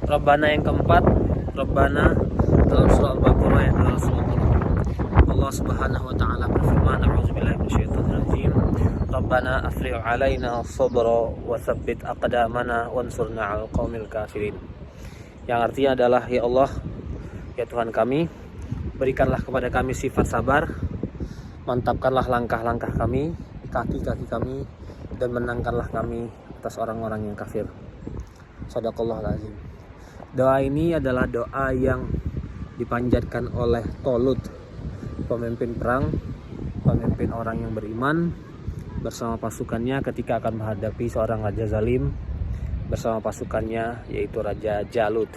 Rabbana yang keempat, Rabbana dalam surah Al-Baqarah ayat 210. Allah Subhanahu wa taala berfirman, a'udzubillahi minasyaitonir rajim. Rabbana afrigh 'alaina sabra wa tsabbit aqdamana wansurna 'alal qaumil kafirin. Yang artinya adalah, ya Allah, ya Tuhan kami, berikanlah kepada kami sifat sabar, mantapkanlah langkah-langkah kami, kaki-kaki kami, dan menangkanlah kami atas orang-orang yang kafir. Shadaqallahul azim. Doa ini adalah doa yang dipanjatkan oleh Tolut, pemimpin perang, pemimpin orang yang beriman, bersama pasukannya ketika akan menghadapi seorang raja zalim bersama pasukannya, yaitu Raja Jalut.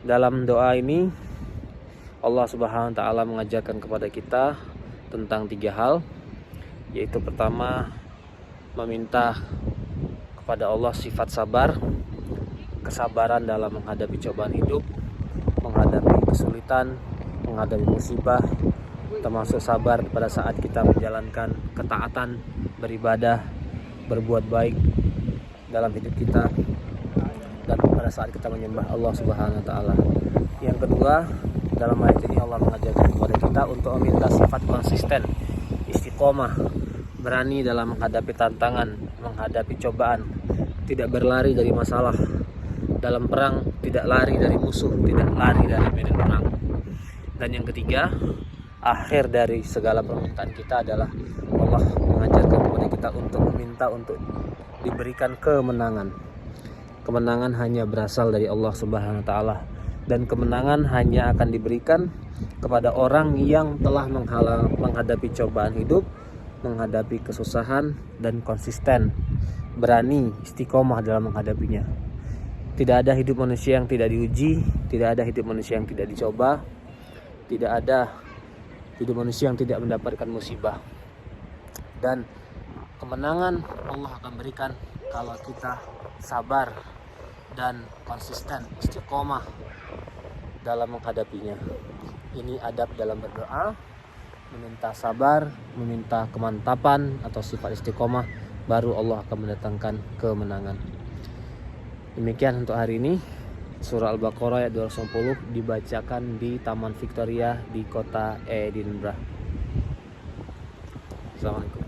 Dalam doa ini Allah Subhanahu wa taala mengajarkan kepada kita tentang 3 hal, yaitu pertama, meminta kepada Allah sifat sabar, kesabaran dalam menghadapi cobaan hidup, menghadapi kesulitan, menghadapi musibah, termasuk sabar pada saat kita menjalankan ketaatan, beribadah, berbuat baik dalam hidup kita, dan pada saat kita menyembah Allah Subhanahu wa taala. Yang kedua, dalam ayat ini Allah mengajarkan kepada kita untuk meminta sifat konsisten, istiqomah, berani dalam menghadapi tantangan, menghadapi cobaan, tidak berlari dari masalah. Dalam perang tidak lari dari musuh, tidak lari dari medan perang. Dan yang ketiga, akhir dari segala permintaan kita adalah Allah mengajarkan kepada kita untuk meminta untuk diberikan kemenangan. Kemenangan hanya berasal dari Allah Subhanahu wa taala, dan kemenangan hanya akan diberikan kepada orang yang telah menghadapi cobaan hidup, menghadapi kesusahan, dan konsisten, berani, istiqomah dalam menghadapinya. Tidak ada hidup manusia yang tidak diuji, tidak ada hidup manusia yang tidak dicoba, tidak ada hidup manusia yang tidak mendapatkan musibah. Dan kemenangan Allah akan berikan kalau kita sabar dan konsisten, istiqomah dalam menghadapinya. Ini adab dalam berdoa, meminta sabar, meminta kemantapan atau sifat istiqomah, baru Allah akan mendatangkan kemenangan. Demikian untuk hari ini. Surah Al-Baqarah ayat 210 dibacakan di Taman Victoria di kota Edinburgh. Assalamualaikum.